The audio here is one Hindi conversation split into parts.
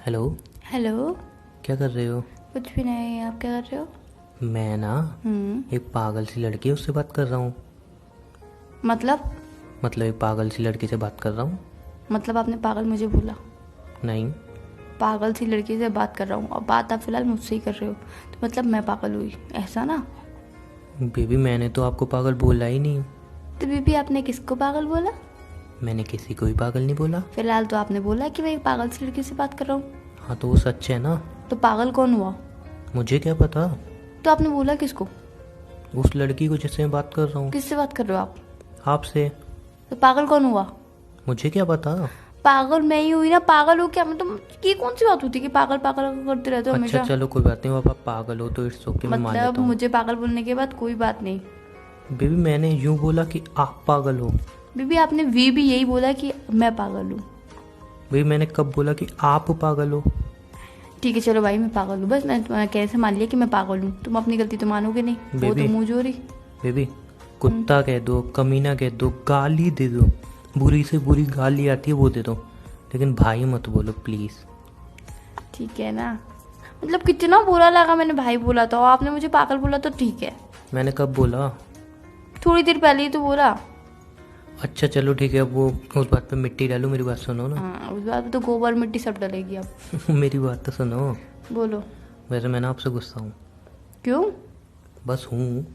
हेलो। हेलो। क्या कर रहे हो? कुछ भी नहीं, आप क्या कर रहे हो? मैं ना एक पागल सी लड़की है उससे बात कर रहा हूँ। मतलब मतलब एक पागल सी लड़की से बात कर रहा हूँ। मतलब आपने पागल मुझे बोला? नहीं। पागल सी लड़की से बात कर रहा हूँ और बात आप फिलहाल मुझसे ही कर रहे हो, तो मतलब मैं पागल हुई, ऐसा ना? बेबी मैंने तो आपको पागल बोला ही नहीं। तो बीबी आपने किसको पागल बोला? मैंने किसी को भी पागल नहीं बोला। फिलहाल तो आपने बोला कि मैं एक पागल सी लड़की से बात कर रहा हूँ। हाँ तो वो सच है ना। तो पागल कौन हुआ? मुझे क्या पता। तो आपने बोला किसको? उस लड़की को जिससे मैं बात कर रहा हूँ। किससे बात कर रहे हो आप? आपसे। तो पागल कौन हुआ? मुझे क्या पता। पागल मैं ही हुई ना। पागल हो क्या? मतलब ये कौन सी बात होती है कि पागल पागल करते रहते हो अच्छा हमेशा? चलो कोई बात नहीं, आप पागल हो तो इट्स ओके, मैं मान मतलब लेता हूँ। मुझे पागल बोलने के बाद कोई बात नहीं। बेबी मैंने यूँ बोला कि आप पागल हो। बीबी आपने भी यही बोला कि मैं पागल हूँ। बेबी मैंने कब बोला कि आप पागल हो? ठीक है चलो भाई, मैं पागल हूँ, बस मैं तुम्हारा कैसे मान लिया कि मैं पागल हूँ। तुम अपनी गलती तो मानोगे नहीं, वो तो बेबी मुँह जोरी। बेबी कुत्ता कह दो, कमीना कह दो, गाली दे दो, बुरी से बुरी गाली आती है वो दे दो, लेकिन भाई मत बोलो प्लीज। ठीक है ना? मतलब कितना बुरा लगा, मैंने भाई बोला था और आपने मुझे पागल बोला, तो ठीक है। मैंने कब बोला? थोड़ी देर पहले ही तो बोला। अच्छा चलो ठीक है, अब वो उस बात पे मिट्टी डालो, मेरी बात सुनो ना। हाँ, उस बात पे तो गोबर मिट्टी सब डलेगी अब। मेरी बात तो सुनो। बोलो। वैसे मैं ना आपसे गुस्सा हूँ। क्यों? बस हूँ।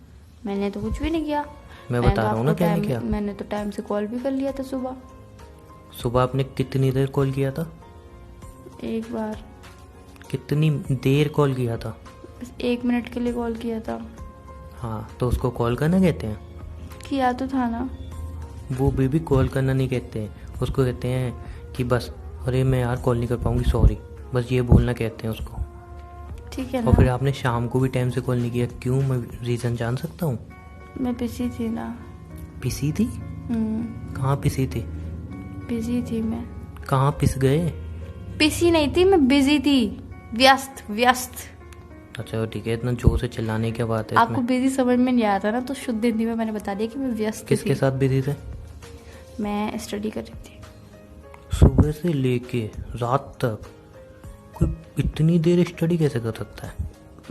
मैंने तो कुछ भी नहीं किया। मैं मैंने बता तो रहा हूँ आपको ना क्या नहीं टाइम किया। मैंने तो टाइम से कॉल भी कर लिया था सुबह। सुबह आपने कितनी देर कॉल किया था? एक बार। कितनी देर कॉल किया था? बस 1 मिनट के लिए कॉल किया था। हाँ तो उसको कॉल करना कहते हैं? किया तो था ना। वो बेबी कॉल करना नहीं कहते हैं, उसको कहते हैं कि बस अरे मैं यार कॉल नहीं कर पाऊंगी सॉरी, बस ये बोलना कहते हैं उसको। ठीक है और फिर ना? आपने शाम को भी टाइम से कॉल नहीं किया, क्यों? मैं रीज़न जान सकता हूँ? मैं बिजी थी ना। पिसी थी? कहाँ पिसी थी? बिजी थी मैं। कहाँ पिस गए? पिसी नहीं थी, मैं बिजी थी। व्यस्त व्यस्त। अच्छा ठीक है, इतना जोर से चिल्लाने की बात है आपको इसमें। बिजी समझ में नहीं आता ना, तो शुद्ध हिंदी में मैंने बता दिया कि मैं व्यस्त किसके थी। साथ बिजी थे? मैं स्टडी कर रही थी। सुबह से लेके रात तक कोई इतनी देर स्टडी कैसे कर सकता है?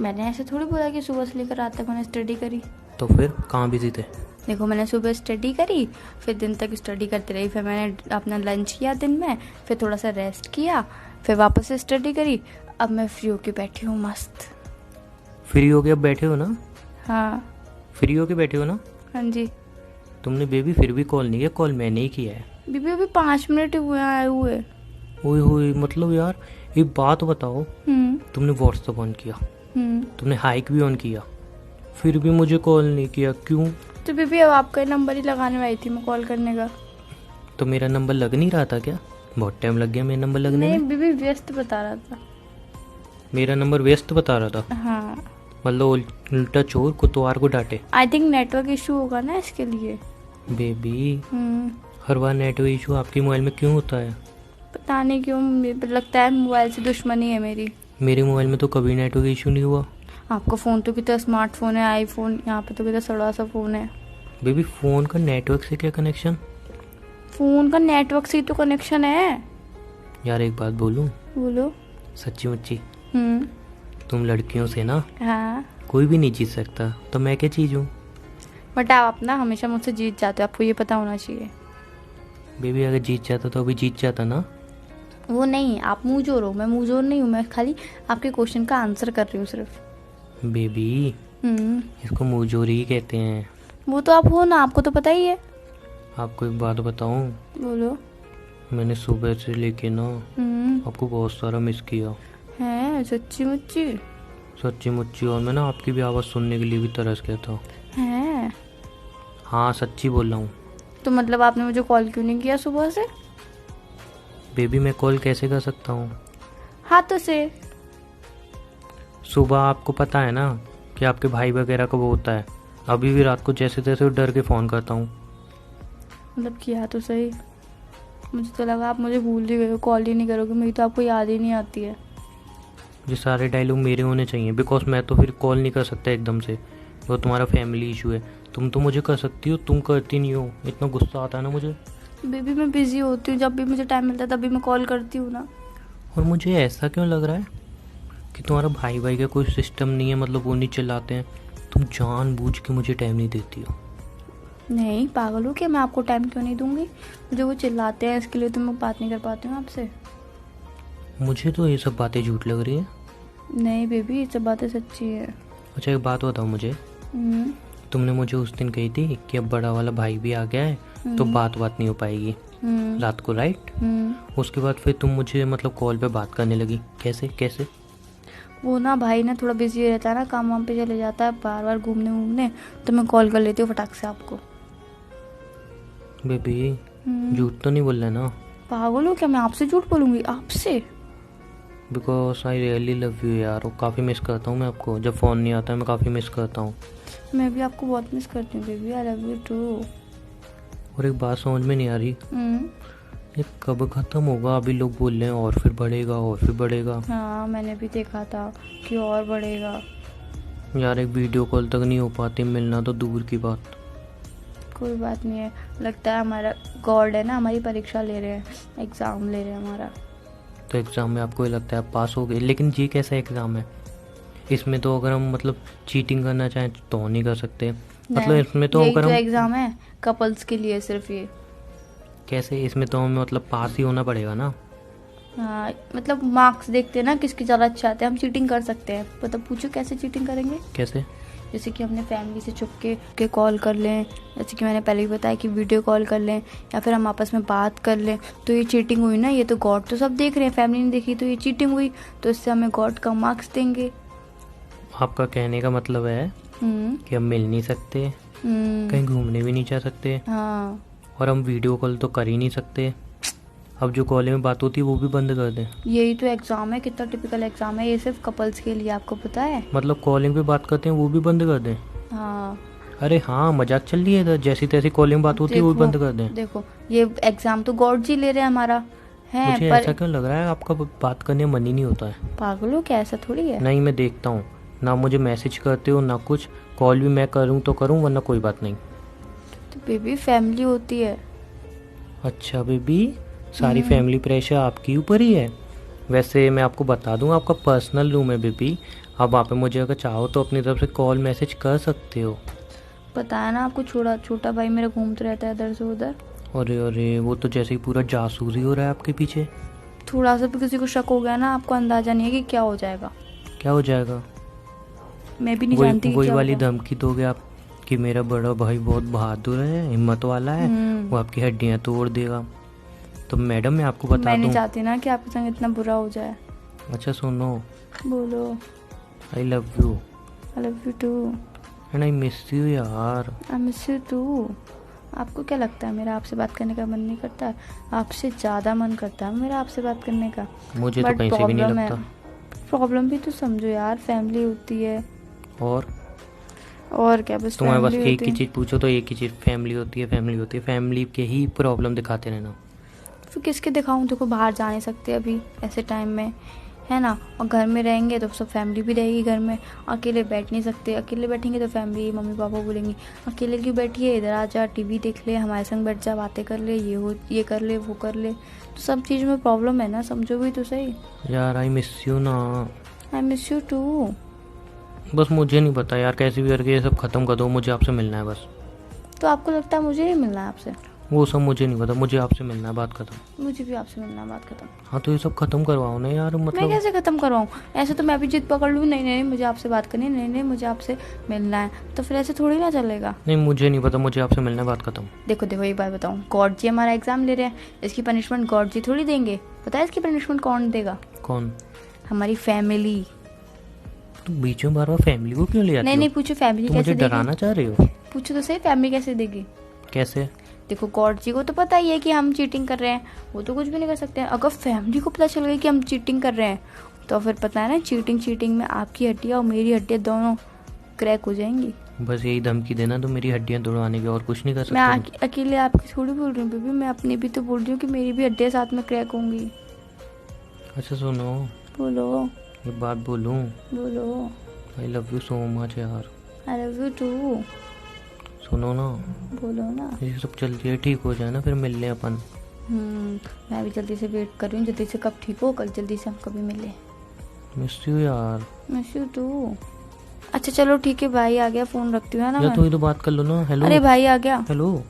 मैंने ऐसे थोड़ी बोला कि सुबह से लेकर रात तक मैंने स्टडी करी। तो फिर कहाँ बिजी थे? देखो, मैंने सुबह स्टडी करी, फिर दिन तक स्टडी करती रही, फिर मैंने अपना लंच किया दिन में, फिर थोड़ा सा रेस्ट किया, फिर वापस से स्टडी करी। अब मैं फ्री होके बैठी हूँ मस्त। फ्री हो के अब बैठे हो ना? हाँ। फ्री हो के बैठे हो ना? हाँ जी। तुमने बेबी फिर भी कॉल नहीं किया, कॉल मैंने ही किया है। बीबी अभी 5 मिनट ही हुए आए हुए। ओए होए, मतलब यार एक बात बताओ, तुमने व्हाट्सअप ऑन किया, तुमने हाइक भी ऑन किया, फिर भी मुझे कॉल नहीं किया, क्यों? तो बीबी अब आपका नंबर ही लगाने आई थी मैं कॉल करने का। तो मेरा नंबर लग नहीं रहा था क्या? बहुत टाइम लग गया मेरा नंबर लगने नहीं में। बीबी, व्यस्त बता रहा था। मेरा नंबर व्यस्त बता रहा था? हाँ। मतलब उल्टा चोर कोतवार को डांटे। आई थिंक नेटवर्क इशू होगा ना इसके लिए। बेबी हम्म। हर बार नेटवर्क इशू आपके मोबाइल में क्यों होता है? पता नहीं क्यों, लगता है मोबाइल से दुश्मनी है मेरी। मेरे मोबाइल में तो कभी नेटवर्क इशू नहीं हुआ। आपका फ़ोन तो कितना स्मार्टफोन है, आईफोन, यहाँ पे तो कितना सड़ा सा फ़ोन है। बेबी फ़ोन का नेटवर्क से क्या कनेक्शन? फ़ोन का नेटवर्क से ही तो कनेक्शन है। यार एक बात बोलूं? बोलो। सच्ची मुच्ची, हम्म। तुम लड़कियों से ना हाँ। कोई भी नहीं जीत सकता, तो मैं क्या चीज़ हूँ? बट आप अपना हमेशा मुझसे जीत जाते हो, आपको ये पता होना चाहिए। बेबी अगर जीत जाता तो अभी जीत जाता ना। वो नहीं, आप मुँह जोर हो, मैं मुँह जोर नहीं हूँ, मैं खाली आपके क्वेश्चन का आंसर कर रही हूँ सिर्फ। बेबी इसको मुंहजोरी ही कहते हैं। वो तो आप हो ना, आपको तो पता ही है। आपको एक बात बताऊं? बोलो। मैंने सुबह से लेके ना आपको बहुत सारा मिस किया है सच्ची मुच्ची? सच्ची मुच्ची, और मैं ना आपकी भी आवाज़ सुनने के लिए भी तरस गया था। है? हाँ सच्ची बोल रहा हूँ। तो मतलब आपने मुझे कॉल क्यों नहीं किया सुबह से? बेबी मैं कॉल कैसे कर सकता हूँ? हाथों से। सुबह आपको पता है ना कि आपके भाई वगैरह का वो होता है, अभी भी रात को जैसे तैसे डर के फ़ोन करता हूँ। मतलब किया तो सही। मुझे तो लगा आप मुझे भूल ही गए हो, कॉल ही नहीं करोगे, मेरी तो आपको याद ही नहीं आती है। ये सारे डायलॉग मेरे होने चाहिए, बिकॉज मैं तो फिर कॉल नहीं कर सकता एकदम से, वो तुम्हारा फैमिली इशू है। तुम तो मुझे कर सकती हो, तुम करती नहीं हो, इतना गुस्सा आता है ना मुझे। बेबी मैं बिजी होती हूँ, जब भी मुझे टाइम मिलता है तभी मैं कॉल करती हूँ ना। और मुझे ऐसा क्यों लग रहा है कि तुम्हारा भाई भाई का कोई सिस्टम नहीं है, मतलब वो नहीं चिल्लाते हैं, तुम जानबूझ के मुझे टाइम नहीं देती हो। नहीं पागल हो क्या, मैं आपको टाइम क्यों नहीं दूंगी? मुझे वो चिल्लाते हैं इसके लिए तो मैं बात नहीं कर पाती हूँ आपसे। मुझे तो ये सब बातें झूठ लग रही है। नहीं बेबी, ये सब बातें सच्ची है। अच्छा एक बात बताओ मुझे, तुमने मुझे उस दिन कही थी कि अब बड़ा वाला भाई भी आ गया है तो बात नहीं हो पाएगी रात को, राइट? उसके बाद फिर तुम मुझे मतलब कॉल पे बात करने लगी, कैसे कैसे? वो ना भाई ना थोड़ा बिजी रहता है ना, काम वाम पे चले जाता है बार बार घूमने, तो मैं कॉल कर लेती हूँ फटाक से आपको। बेबी झूठ तो नहीं बोल रहे ना? पागल हो क्या, मैं आपसे झूठ बोलूंगी? आपसे? Because I really love you यार, और काफ़ी मिस करता हूँ मैं आपको, जब फ़ोन नहीं आता है मैं काफ़ी मिस करता हूँ। मैं भी आपको बहुत मिस करती हूँ baby, I love you too. और एक बात समझ में नहीं आ रही, ये कब ख़त्म होगा? अभी लोग बोल रहे हैं और फिर बढ़ेगा और फिर बढ़ेगा। हाँ मैंने भी देखा था कि और बढ़ेगा। यार एक वीडियो कॉल तक नहीं हो पाती, मिलना तो दूर की बात। कोई बात नहीं है, लगता है हमारा गॉड है ना, हमारी परीक्षा ले रहे हैं, एग्ज़ाम ले रहे हैं हमारा। तो एग्ज़ाम में आपको ये लगता है आप पास हो गए, लेकिन ये कैसा एग्ज़ाम है? इसमें तो अगर हम मतलब चीटिंग करना चाहें तो नहीं कर सकते, मतलब इसमें तो अगर हम एग्ज़ाम है कपल्स के लिए सिर्फ ये। कैसे? इसमें तो हमें मतलब पास ही होना पड़ेगा ना। हाँ मतलब मार्क्स देखते हैं ना किसकी ज़्यादा अच्छा आते हैं, हम चीटिंग कर सकते हैं। मतलब पूछो कैसे चीटिंग करेंगे? कैसे? जैसे कि हमने फैमिली से छुप के कॉल कर लें, जैसे कि मैंने पहले भी बताया कि वीडियो कॉल कर लें, या फिर हम आपस में बात कर लें, तो ये चीटिंग हुई ना। ये तो गॉड तो सब देख रहे हैं, फैमिली ने देखी तो ये चीटिंग हुई, तो इससे हमें गॉड का मार्क्स देंगे। आपका कहने का मतलब है कि हम मिल नहीं सकते, कहीं घूमने भी नहीं जा सकते, हाँ और हम वीडियो कॉल तो कर ही नहीं सकते, अब जो कॉल में बात होती है वो भी बंद कर दें? यही तो एग्ज़ाम है, कितना टिपिकल एग्ज़ाम है ये, सिर्फ कपल्स के लिए, आपको पता है? मतलब कॉलिंग पे बात करते हैं वो भी बंद कर दें? हाँ। अरे हाँ, मजाक चल रही है इधर, जैसी तैसी कॉलिंग बात होती है वो भी बंद कर दें? देखो ये एग्ज़ाम तो गॉड जी ले रहे हैं हमारा है। मुझे पर ऐसा क्यों लग रहा है आपका बात करने में मन ही नहीं होता है? पागल हो क्या, ऐसा थोड़ी है। नहीं, मैं देखता हूँ ना, मुझे मैसेज करते हो ना कुछ, कॉल भी मैं करूँ तो करूँ वरना कोई बात नहीं। तो बेबी फैमिली होती है। अच्छा बेबी, सारी फैमिली प्रेशर आपके ऊपर ही है? वैसे मैं आपको बता दूं, आपका पर्सनल रूम है बेबी, आप वहाँ पे मुझे अगर चाहो तो अपनी तरफ से कॉल मैसेज कर सकते हो। पता है ना आपको, छोटा भाई मेरा घूमता रहता है इधर से उधर। अरे अरे, वो तो जैसे ही पूरा जासूस ही हो रहा है आपके पीछे। थोड़ा सा भी किसी को शक हो गया ना, आपको अंदाजा नहीं है कि क्या हो जाएगा। क्या हो जाएगा? मैं भी नहीं जानती। वही वाली धमकी दोगे आप कि मेरा बड़ा भाई बहुत बहादुर है, हिम्मत वाला है, वो आपकी हड्डियाँ तोड़ देगा? तो मैडम मैं आपको बता दूं, मैं नहीं चाहती ना कि आपके संग इतना बुरा हो जाए। अच्छा सुनो, बोलो। I love you. I love you too. And I miss you यार। I miss you too. आपको क्या लगता है मेरा आपसे बात करने का मन नहीं करता है? आपसे ज़्यादा मन करता है मेरा आपसे बात करने का। मुझे तो कहीं से भी नहीं लगता। प्रॉब्लम भी तो समझो यार, फैमिली होती है। और क्या, बस तुम्हें बस एक ही चीज़ पूछो तो एक ही चीज़, फैमिली होती है फैमिली होती है, फैमिली के ही प्रॉब्लम दिखाते रहना। फिर किसके दिखाऊं? देखो बाहर जा नहीं सकते अभी ऐसे टाइम में, है ना, और घर में रहेंगे तो सब फैमिली भी रहेगी घर में। अकेले बैठ नहीं सकते, अकेले बैठेंगे तो फैमिली मम्मी पापा बोलेंगी अकेले क्यों बैठी है, इधर आ जा, टीवी देख ले, हमारे संग बैठ जा, बातें कर ले, ये कर ले वो कर ले। तो सब चीज़ में प्रॉब्लम है ना, समझो भी तो सही। यार आई मिस यू ना। I miss you too. बस मुझे नहीं पता यार, कैसे भी करके ये सब ख़त्म कर दो, मुझे आपसे मिलना है बस। तो आपको लगता है मुझे नहीं मिलना है आपसे? वो सब मुझे नहीं पता, मुझे आपसे मिलना है, बात खत्म। मुझे भी आपसे मिलना है, बात खत्म। हाँ तो ये सब खत्म करवाओ ना यार, मतलब मैं कैसे खत्म करवाऊँ? ऐसे तो मैं भी जिद पकड़ लूँ, नहीं नहीं मुझे आपसे बात करनी है, नहीं नहीं मुझे आपसे मिलना है, तो फिर ऐसे थोड़ी ना चलेगा। नहीं मुझे नहीं पता, मुझे आपसे मिलना है, बात खत्म। देखो एक बात बताऊँ, गॉड जी हमारा एग्जाम ले रहे हैं, इसकी पनिशमेंट गॉड जी थोड़ी देंगे। पता है इसकी पनिशमेंट कौन देगा? कौन? हमारी फैमिली। तो बीच में बार बार फैमिली को क्यों ले आती हो? नहीं पूछो फैमिली कैसे मुझे देगी? डराना चाह रही हो? पूछो तो सही, फैमिली कैसे देगी? कैसे? देखो गॉड जी को तो पता ही है कि हम चीटिंग कर रहे हैं, वो तो कुछ भी नहीं कर सकते हैं। अगर फैमिली को पता चल गया कि हम चीटिंग कर रहे हैं तो फिर पता है ना, चीटिंग में आपकी हड्डियाँ और मेरी हड्डियाँ दोनों क्रैक हो जाएंगी। बस यही धमकी देना तो मेरी हड्डियाँ तोड़वाने की, और कुछ नहीं कर सकते। मैं अकेले आपकी थोड़ी बोल रही हूँ बेबी, मैं अपनी भी तो बोल रही हूँ कि मेरी भी हड्डियाँ साथ में क्रैक होंगी। अच्छा सुनो, बोलो। एक बात बोलूं? बोलो। I love you so much यार। I love you too. सुनो ना। बोलो ना। ये सब चलती है, ठीक हो जाए ना फिर मिल लें अपन। मैं भी जल्दी से वेट कर रही हूँ, जल्दी से कब ठीक हो, कल जल्दी से हम कभी मिले। मिस यू यार। Miss you too. अच्छा चलो ठीक है, भाई आ गया, फोन रखती हूँ है ना यार मैं। तू ही तो बात कर लो ना। हेलो। अरे भाई आ गया। हेलो।